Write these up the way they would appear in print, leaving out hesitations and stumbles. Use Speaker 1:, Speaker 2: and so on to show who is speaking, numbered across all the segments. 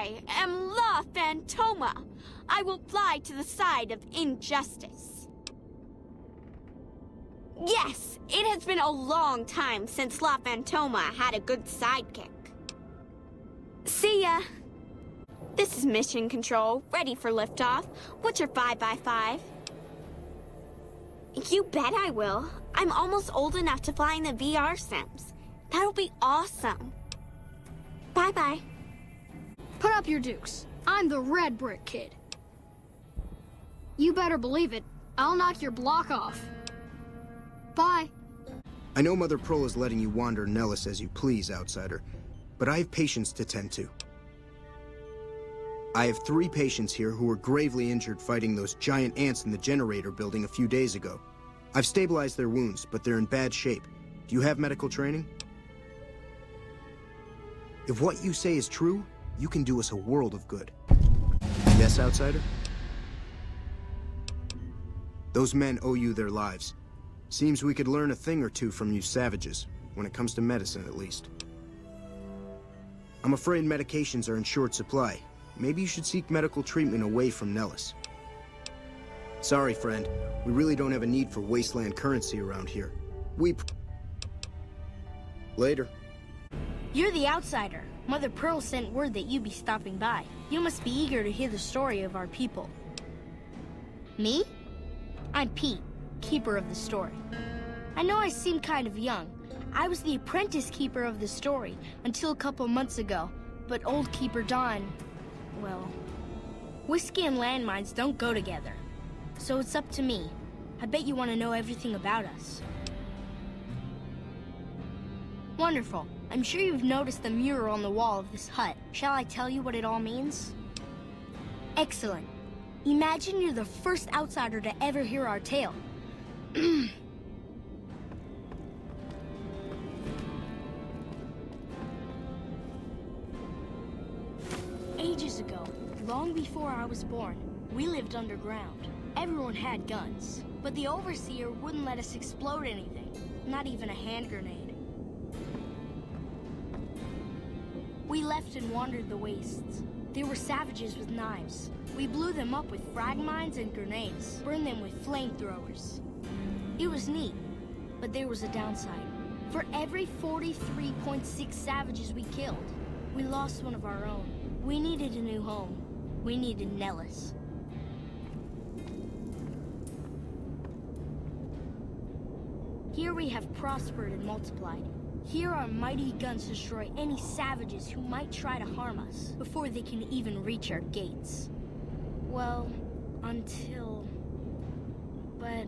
Speaker 1: I am La Phantoma. I will fly to the side of injustice. Yes, it has been a long time since La Phantoma had a good sidekick. See ya. This is Mission Control, ready for liftoff. What's your 5x5? You bet I will. I'm almost old enough to fly in the VR sims. That'll be awesome. Bye-bye.
Speaker 2: Put up your dukes. I'm the red brick kid. You better believe it. I'll knock your block off. Bye.
Speaker 3: I know Mother Pearl is letting you wander Nellis as you please, outsider, but I have patients to tend to. I have 3 patients here who were gravely injured fighting those giant ants in the generator building a few days ago. I've stabilized their wounds, but they're in bad shape. Do you have medical training? If what you say is true, you can do us a world of good. Yes, outsider? Those men owe you their lives. Seems we could learn a thing or two from you savages, when it comes to medicine at least. I'm afraid medications are in short supply. Maybe you should seek medical treatment away from Nellis. Sorry, friend. We really don't have a need for wasteland currency around here. Later.
Speaker 4: You're the outsider. Mother Pearl sent word that you'd be stopping by. You must be eager to hear the story of our people. Me? I'm Pete, keeper of the story. I know I seem kind of young. I was the apprentice keeper of the story until a couple months ago, but old Keeper Don... well, whiskey and landmines don't go together. So it's up to me. I bet you want to know everything about us. Wonderful. I'm sure you've noticed the mural on the wall of this hut. Shall I tell you what it all means? Excellent. Imagine you're the first outsider to ever hear our tale. Ages ago, long before I was born, we lived underground. Everyone had guns, but the Overseer wouldn't let us explode anything, not even a hand grenade. We left and wandered the wastes. There were savages with knives. We blew them up with frag mines and grenades, burned them with flamethrowers. It was neat, but there was a downside. For every 43.6 savages we killed, we lost one of our own. We needed a new home. We needed Nellis. Here we have prospered and multiplied. Here our mighty guns destroy any savages who might try to harm us before they can even reach our gates. Well, until... But...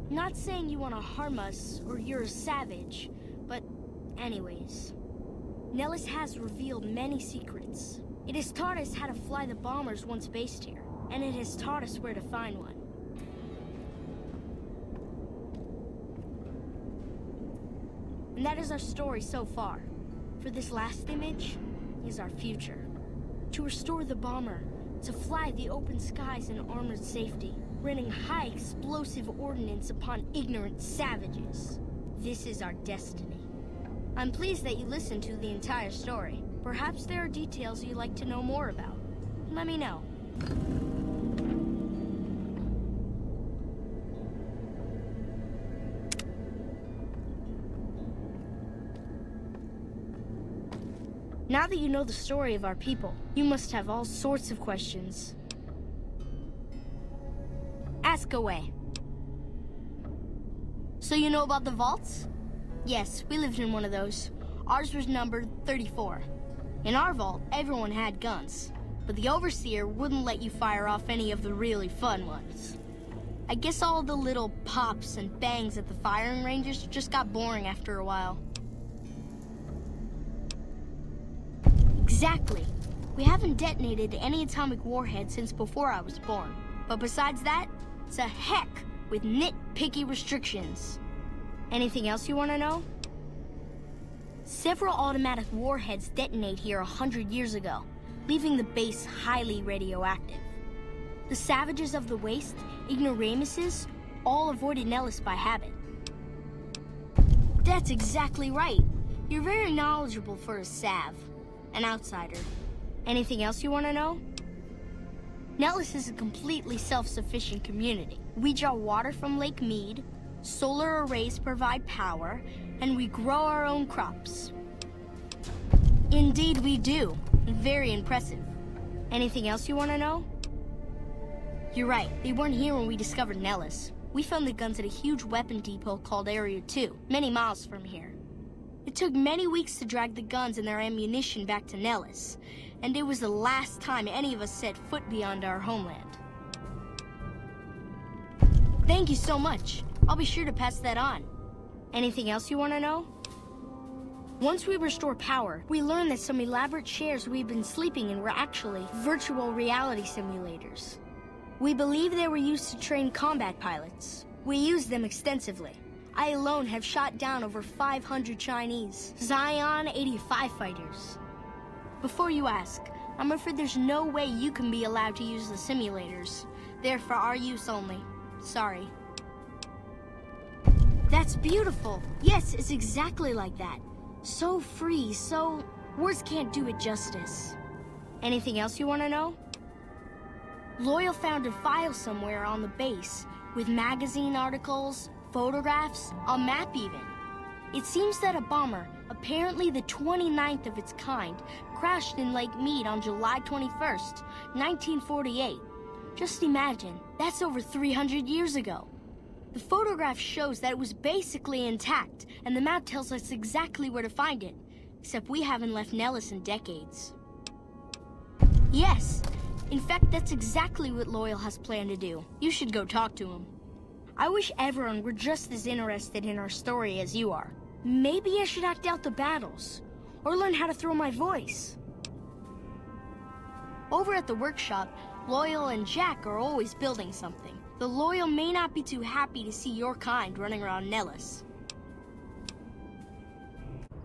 Speaker 4: Not saying you want to harm us or you're a savage, but anyways. Nellis has revealed many secrets. It has taught us how to fly the bombers once based here, and it has taught us where to find one. And that is our story so far. For this last image is our future. To restore the bomber, to fly the open skies in armored safety, raining high explosive ordnance upon ignorant savages. This is our destiny. I'm pleased that you listened to the entire story. Perhaps there are details you'd like to know more about. Let me know. Now that you know the story of our people, you must have all sorts of questions. Ask away. So you know about the vaults? Yes, we lived in one of those. Ours was numbered 34. In our vault, everyone had guns, but the Overseer wouldn't let you fire off any of the really fun ones. I guess all the little pops and bangs at the firing ranges just got boring after a while. Exactly. We haven't detonated any atomic warheads since before I was born. But besides that, it's a heck with nitpicky restrictions. Anything else you want to know? Several automatic warheads detonate here 100 years ago, leaving the base highly radioactive. The savages of the waste, ignoramuses, all avoided Nellis by habit. That's exactly right. You're very knowledgeable for a Sav, an outsider. Anything else you want to know? Nellis is a completely self-sufficient community. We draw water from Lake Mead, solar arrays provide power, and we grow our own crops. Indeed we do. Very impressive. Anything else you want to know? You're right, they weren't here when we discovered Nellis. We found the guns at a huge weapon depot called Area 2, many miles from here. It took many weeks to drag the guns and their ammunition back to Nellis, and it was the last time any of us set foot beyond our homeland. Thank you so much. I'll be sure to pass that on. Anything else you want to know? Once we restore power, we learned that some elaborate chairs we've been sleeping in were actually virtual reality simulators. We believe they were used to train combat pilots. We use them extensively. I alone have shot down over 500 Chinese Zion 85 fighters. Before you ask, I'm afraid there's no way you can be allowed to use the simulators. They're for our use only. Sorry. That's beautiful. Yes, it's exactly like that. So free, so... words can't do it justice. Anything else you want to know? Loyal found a file somewhere on the base, with magazine articles, photographs, a map even. It seems that a bomber, apparently the 29th of its kind, crashed in Lake Mead on July 21st, 1948. Just imagine, that's over 300 years ago. The photograph shows that it was basically intact, and the map tells us exactly where to find it, except we haven't left Nellis in decades. Yes, in fact, that's exactly what Loyal has planned to do. You should go talk to him. I wish everyone were just as interested in our story as you are. Maybe I should act out the battles, or learn how to throw my voice. Over at the workshop, Loyal and Jack are always building something. The Loyal may not be too happy to see your kind running around Nellis.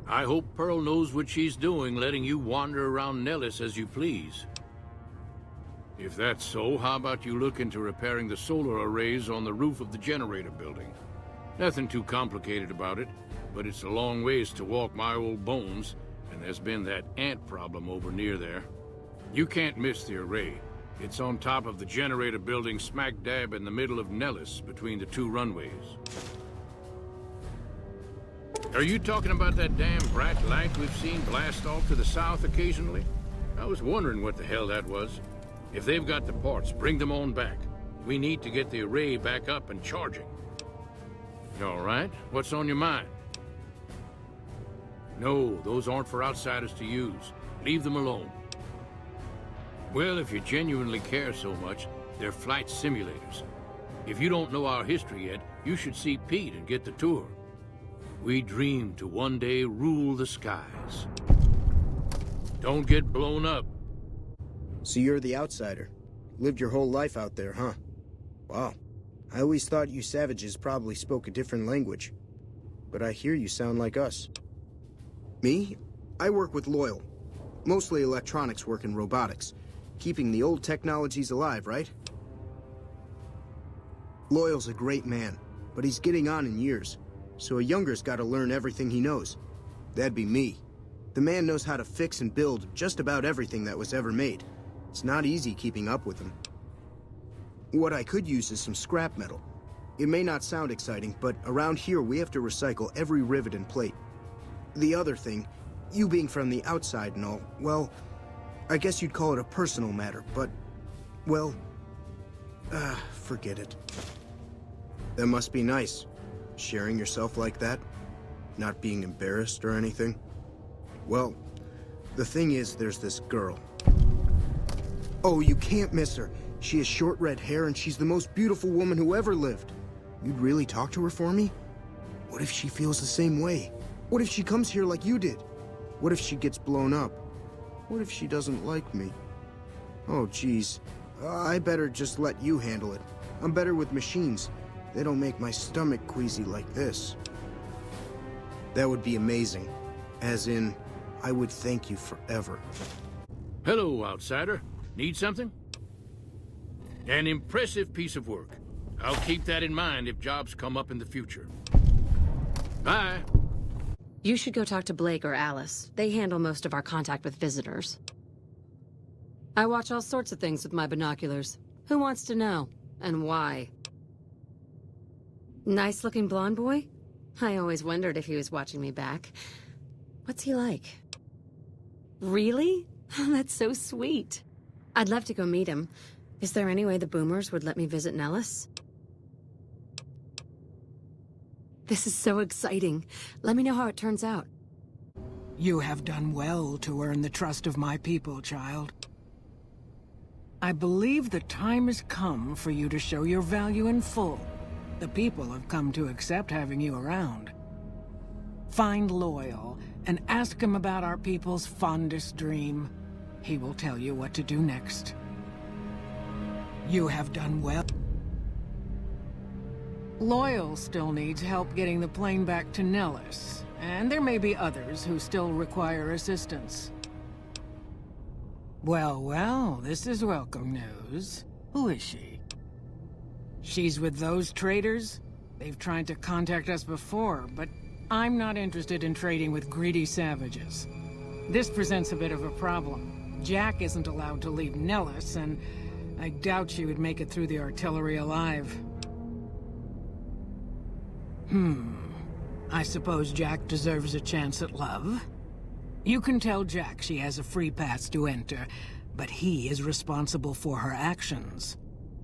Speaker 5: I hope Pearl knows what she's doing, letting you wander around Nellis as you please. If that's so, how about you look into repairing the solar arrays on the roof of the generator building? Nothing too complicated about it, but it's a long ways to walk my old bones, and there's been that ant problem over near there. You can't miss the array. It's on top of the generator building smack dab in the middle of Nellis, between the two runways. Are you talking about that damn bright light we've seen blast off to the south occasionally? I was wondering what the hell that was. If they've got the parts, bring them on back. We need to get the array back up and charging. All right, what's on your mind? No, those aren't for outsiders to use. Leave them alone. Well, if you genuinely care so much, they're flight simulators. If you don't know our history yet, you should see Pete and get the tour. We dream to one day rule the skies. Don't get blown up.
Speaker 3: So you're the outsider. Lived your whole life out there, huh? Wow. I always thought you savages probably spoke a different language. But I hear you sound like us. Me? I work with Loyal. Mostly electronics work and robotics. Keeping the old technologies alive, right? Loyal's a great man, but he's getting on in years. So a younger's gotta learn everything he knows. That'd be me. The man knows how to fix and build just about everything that was ever made. It's not easy keeping up with him. What I could use is some scrap metal. It may not sound exciting, but around here we have to recycle every rivet and plate. The other thing, you being from the outside and all, well, I guess you'd call it a personal matter, but, well, forget it. That must be nice, sharing yourself like that, not being embarrassed or anything. Well, the thing is, there's this girl. Oh, you can't miss her. She has short red hair and she's the most beautiful woman who ever lived. You'd really talk to her for me? What if she feels the same way? What if she comes here like you did? What if she gets blown up? What if she doesn't like me? Oh, geez. I better just let you handle it. I'm better with machines. They don't make my stomach queasy like this. That would be amazing. As in, I would thank you forever.
Speaker 5: Hello, outsider. Need something? An impressive piece of work. I'll keep that in mind if jobs come up in the future. Bye.
Speaker 6: You should go talk to Blake or Alice. They handle most of our contact with visitors. I watch all sorts of things with my binoculars. Who wants to know? And why? Nice-looking blonde boy? I always wondered if he was watching me back. What's he like? Really? That's so sweet. I'd love to go meet him. Is there any way the Boomers would let me visit Nellis? This is so exciting. Let me know how it turns out.
Speaker 7: You have done well to earn the trust of my people, child. I believe the time has come for you to show your value in full. The people have come to accept having you around. Find Loyal and ask him about our people's fondest dream. He will tell you what to do next. You have done well. Loyal still needs help getting the plane back to Nellis, and there may be others who still require assistance. Well, well, this is welcome news. Who is she? She's with those traders? They've tried to contact us before, but I'm not interested in trading with greedy savages. This presents a bit of a problem. Jack isn't allowed to leave Nellis, and I doubt she would make it through the artillery alive. I suppose Jack deserves a chance at love. You can tell Jack she has a free pass to enter, but he is responsible for her actions.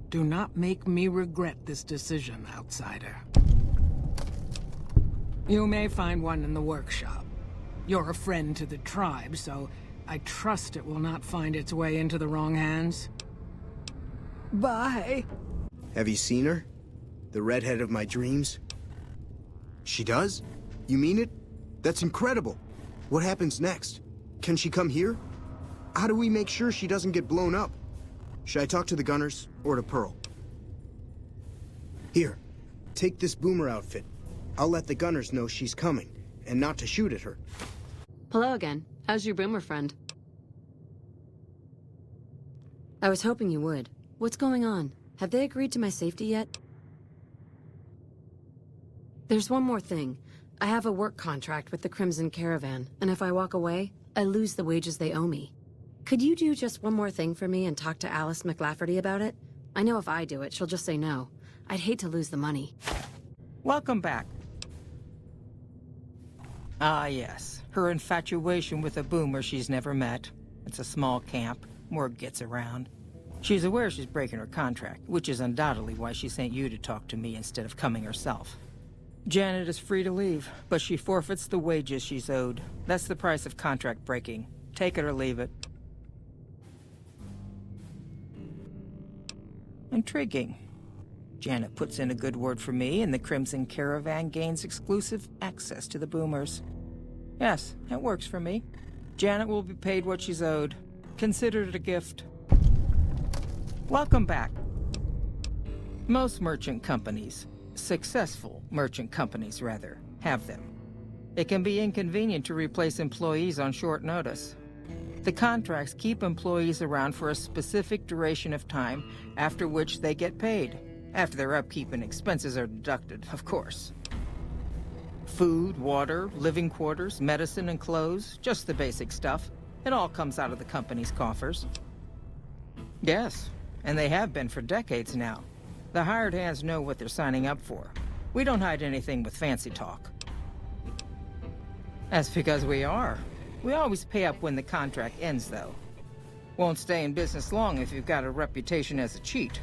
Speaker 7: Do not make me regret this decision, outsider. You may find one in the workshop. You're a friend to the tribe, so I trust it will not find its way into the wrong hands. Bye.
Speaker 3: Have you seen her? The redhead of my dreams? She does? You mean it? That's incredible. What happens next? Can she come here? How do we make sure she doesn't get blown up? Should I talk to the gunners or to Pearl? Here, take this boomer outfit. I'll let the gunners know she's coming, and not to shoot at her.
Speaker 6: Hello again. How's your boomer friend? I was hoping you would. What's going on? Have they agreed to my safety yet? There's one more thing. I have a work contract with the Crimson Caravan, and if I walk away, I lose the wages they owe me. Could you do just one more thing for me and talk to Alice McLafferty about it? I know if I do it, she'll just say no. I'd hate to lose the money.
Speaker 8: Welcome back. Ah, yes. Her infatuation with a boomer she's never met. It's a small camp. Word gets around. She's aware she's breaking her contract, which is undoubtedly why she sent you to talk to me instead of coming herself. Janet is free to leave, but she forfeits the wages she's owed. That's the price of contract breaking. Take it or leave it. Intriguing. Janet puts in a good word for me, and the Crimson Caravan gains exclusive access to the boomers. Yes, it works for me. Janet will be paid what she's owed. Consider it a gift. Welcome back. Most merchant companies, successful merchant companies rather, have them. It can be inconvenient to replace employees on short notice. The contracts keep employees around for a specific duration of time, after which they get paid. After their upkeep and expenses are deducted, of course. Food, water, living quarters, medicine and clothes, just the basic stuff. It all comes out of the company's coffers. Yes, and they have been for decades now. The hired hands know what they're signing up for. We don't hide anything with fancy talk. That's because we are. We always pay up when the contract ends, though. Won't stay in business long if you've got a reputation as a cheat.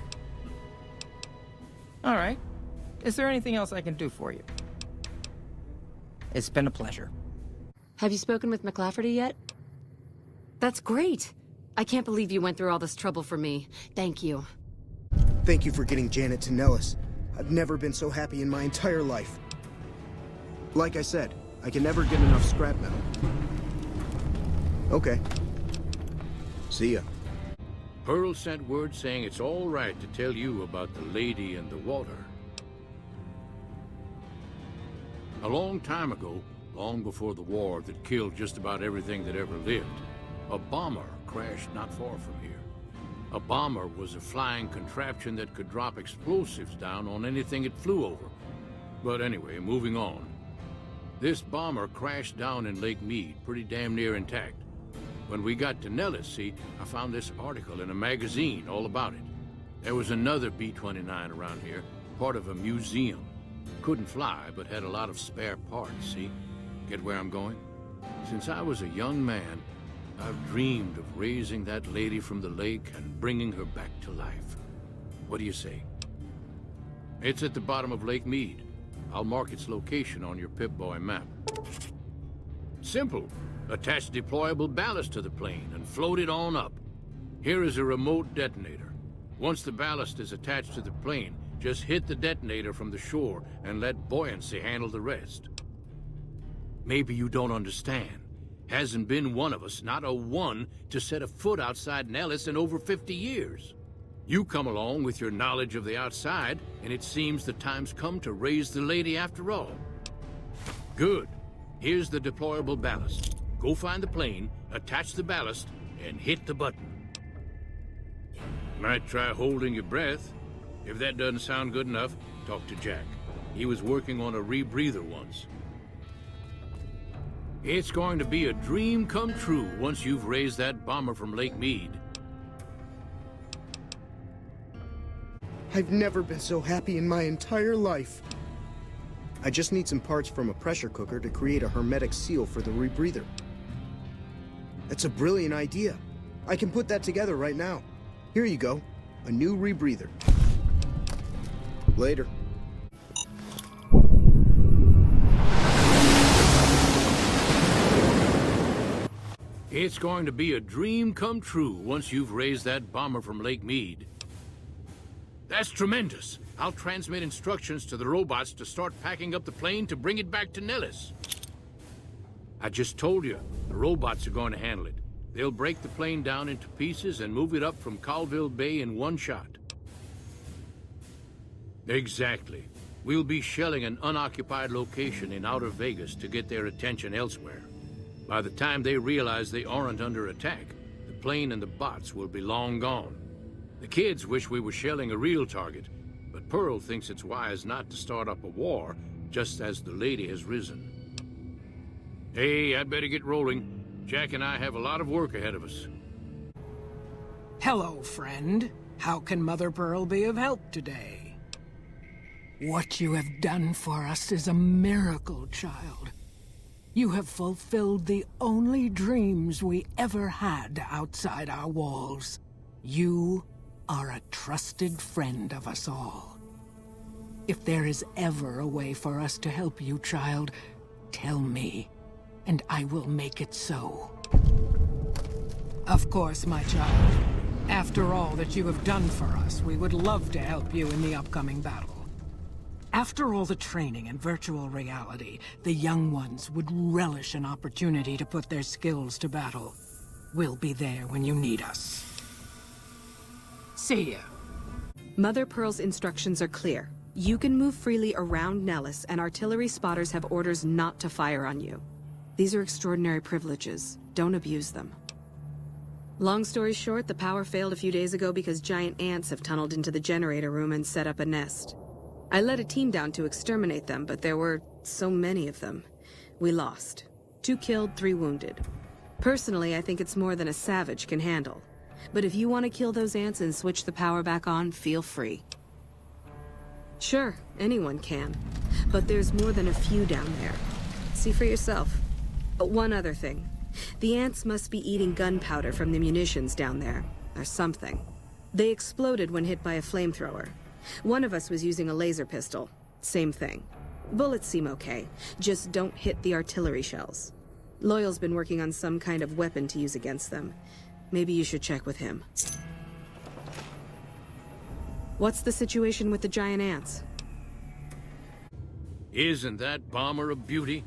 Speaker 8: All right. Is there anything else I can do for you? It's been a pleasure.
Speaker 6: Have you spoken with McLafferty yet? That's great. I can't believe you went through all this trouble for me. Thank you.
Speaker 3: Thank you for getting Janet to Nellis. I've never been so happy in my entire life. Like I said, I can never get enough scrap metal. Okay. See ya.
Speaker 5: Pearl sent word saying it's all right to tell you about the lady in the water. A long time ago, long before the war that killed just about everything that ever lived, a bomber crashed not far from here. A bomber was a flying contraption that could drop explosives down on anything it flew over. But anyway, moving on. This bomber crashed down in Lake Mead, pretty damn near intact. When we got to Nellis, see, I found this article in a magazine all about it. There was another B-29 around here, part of a museum. Couldn't fly, but had a lot of spare parts, see? Get where I'm going? Since I was a young man, I've dreamed of raising that lady from the lake and bringing her back to life. What do you say? It's at the bottom of Lake Mead. I'll mark its location on your Pip-Boy map. Simple. Attach deployable ballast to the plane and float it on up. Here is a remote detonator. Once the ballast is attached to the plane, just hit the detonator from the shore and let buoyancy handle the rest. Maybe you don't understand. Hasn't been one of us, not a one, to set a foot outside Nellis in over 50 years. You come along with your knowledge of the outside, and it seems the time's come to raise the lady after all. Good. Here's the deployable ballast. Go find the plane, attach the ballast, and hit the button. Might try holding your breath. If that doesn't sound good enough, talk to Jack. He was working on a rebreather once. It's going to be a dream come true once you've raised that bomber from Lake Mead.
Speaker 3: I've never been so happy in my entire life. I just need some parts from a pressure cooker to create a hermetic seal for the rebreather. That's a brilliant idea. I can put that together right now. Here you go, a new rebreather. Later.
Speaker 5: It's going to be a dream come true once you've raised that bomber from Lake Mead. That's tremendous. I'll transmit instructions to the robots to start packing up the plane to bring it back to Nellis. I just told you, the robots are going to handle it. They'll break the plane down into pieces and move it up from Colville Bay in one shot. Exactly. We'll be shelling an unoccupied location in outer Vegas to get their attention elsewhere. By the time they realize they aren't under attack, the plane and the bots will be long gone. The kids wish we were shelling a real target, but Pearl thinks it's wise not to start up a war just as the lady has risen. Hey, I'd better get rolling. Jack and I have a lot of work ahead of us.
Speaker 7: Hello, friend. How can Mother Pearl be of help today? What you have done for us is a miracle, child. You have fulfilled the only dreams we ever had outside our walls. You are a trusted friend of us all. If there is ever a way for us to help you, child, tell me, and I will make it so. Of course, my child. After all that you have done for us, we would love to help you in the upcoming battle. After all the training in virtual reality, the young ones would relish an opportunity to put their skills to battle. We'll be there when you need us. See ya.
Speaker 6: Mother Pearl's instructions are clear. You can move freely around Nellis, and artillery spotters have orders not to fire on you. These are extraordinary privileges. Don't abuse them. Long story short, the power failed a few days ago because giant ants have tunneled into the generator room and set up a nest. I led a team down to exterminate them, but there were so many of them. We lost. 2 killed, 3 wounded. Personally, I think it's more than a savage can handle. But if you want to kill those ants and switch the power back on, feel free. Sure, anyone can. But there's more than a few down there. See for yourself. One other thing. The ants must be eating gunpowder from the munitions down there, or something. They exploded when hit by a flamethrower. One of us was using a laser pistol. Same thing. Bullets seem okay. Just don't hit the artillery shells. Loyal's been working on some kind of weapon to use against them. Maybe you should check with him. What's the situation with the giant ants?
Speaker 5: Isn't that bomber a beauty?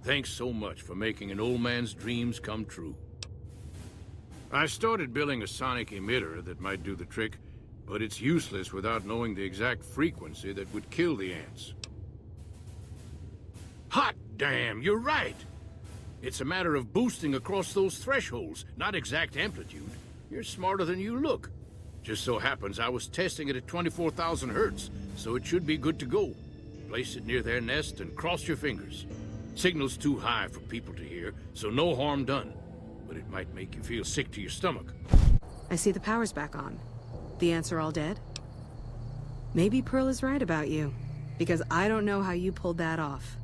Speaker 5: Thanks so much for making an old man's dreams come true. I started building a sonic emitter that might do the trick, but it's useless without knowing the exact frequency that would kill the ants. Hot damn, you're right! It's a matter of boosting across those thresholds, not exact amplitude. You're smarter than you look. Just so happens I was testing it at 24,000 hertz, so it should be good to go. Place it near their nest and cross your fingers. Signal's too high for people to hear, so no harm done. but it might make you feel sick to your stomach.
Speaker 6: I see the power's back on. The ants are all dead? Maybe Pearl is right about you, because I don't know how you pulled that off.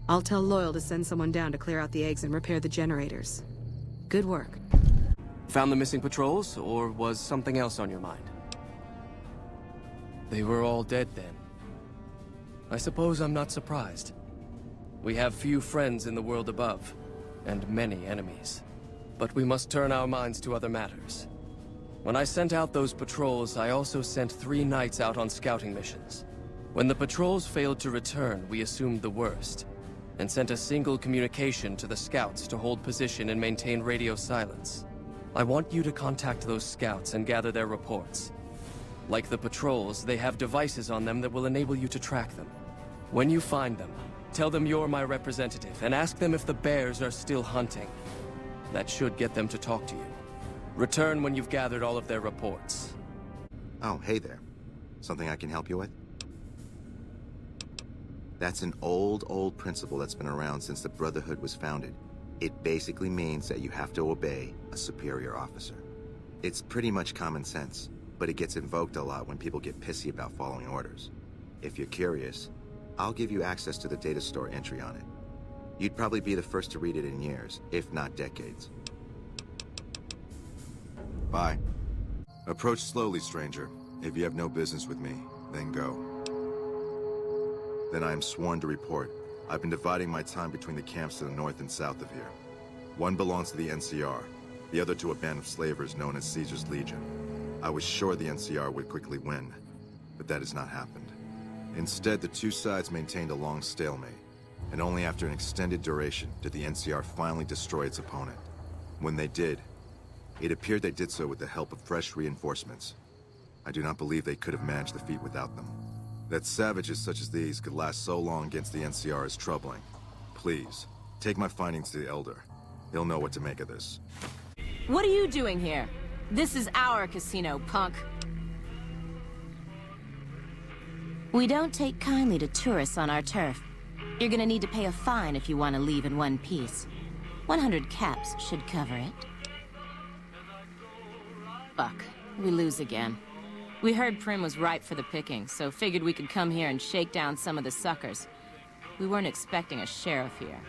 Speaker 6: I'll tell Loyal to send someone down to clear out the eggs and repair the generators. Good work.
Speaker 9: Found the missing patrols, or was something else on your mind? They were all dead then. I suppose I'm not surprised. We have few friends in the world above, and many enemies. But we must turn our minds to other matters. When I sent out those patrols, I also sent 3 knights out on scouting missions. When the patrols failed to return, we assumed the worst, and sent a single communication to the scouts to hold position and maintain radio silence. I want you to contact those scouts and gather their reports. Like the patrols, they have devices on them that will enable you to track them. When you find them, tell them you're my representative, and ask them if the bears are still hunting. That should get them to talk to you. Return when you've gathered all of their reports.
Speaker 10: Oh, hey there. Something I can help you with? That's an old principle that's been around since the Brotherhood was founded. It basically means that you have to obey a superior officer. It's pretty much common sense, but it gets invoked a lot when people get pissy about following orders. If you're curious, I'll give you access to the data store entry on it. You'd probably be the first to read it in years, if not decades. Bye. Approach slowly, stranger. If you have no business with me, then go. Then I am sworn to report. I've been dividing my time between the camps to the north and south of here. One belongs to the NCR, the other to a band of slavers known as Caesar's Legion. I was sure the NCR would quickly win, but that has not happened. Instead, the two sides maintained a long stalemate, and only after an extended duration did the NCR finally destroy its opponent. When they did, it appeared they did so with the help of fresh reinforcements. I do not believe they could have managed the feat without them. That savages such as these could last so long against the NCR is troubling. Please, take my findings to the Elder. He'll know what to make of this.
Speaker 11: What are you doing here? This is our casino, punk. We don't take kindly to tourists on our turf. You're gonna need to pay a fine if you want to leave in one piece. 100 caps should cover it. Fuck, we lose again. We heard Prim was ripe for the picking, so figured we could come here and shake down some of the suckers. We weren't expecting a sheriff here.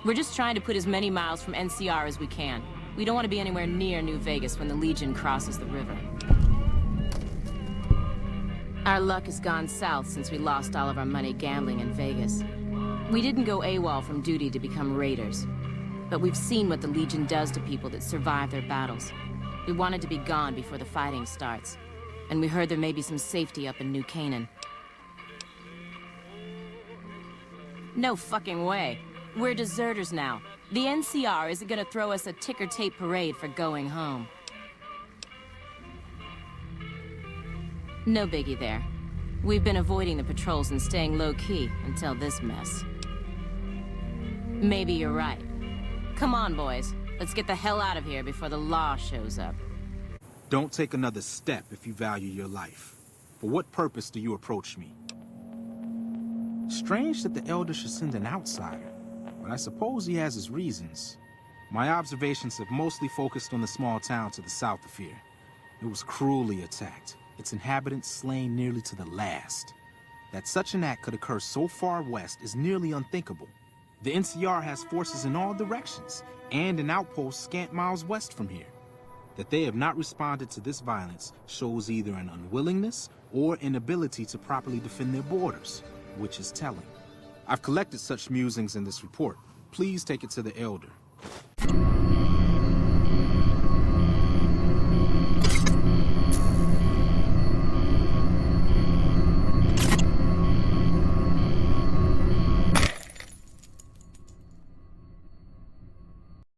Speaker 11: We're just trying to put as many miles from NCR as we can. We don't want to be anywhere near New Vegas when the Legion crosses the river. Our luck has gone south since we lost all of our money gambling in Vegas. We didn't go AWOL from duty to become raiders, but we've seen what the Legion does to people that survive their battles. We wanted to be gone before the fighting starts, and we heard there may be some safety up in New Canaan. No fucking way. We're deserters now. The NCR isn't gonna throw us a ticker tape parade for going home. No biggie there. We've been avoiding the patrols and staying low-key until this mess. Maybe you're right. Come on, boys. Let's get the hell out of here before the law shows up.
Speaker 12: Don't take another step if you value your life. For what purpose do you approach me? Strange that the Elder should send an outsider, but I suppose he has his reasons. My observations have mostly focused on the small town to the south of here. It was cruelly attacked, its inhabitants slain nearly to the last. That such an act could occur so far west is nearly unthinkable. The NCR has forces in all directions, and an outpost scant miles west from here. That they have not responded to this violence shows either an unwillingness or inability to properly defend their borders, which is telling. I've collected such musings in this report. Please take it to the Elder.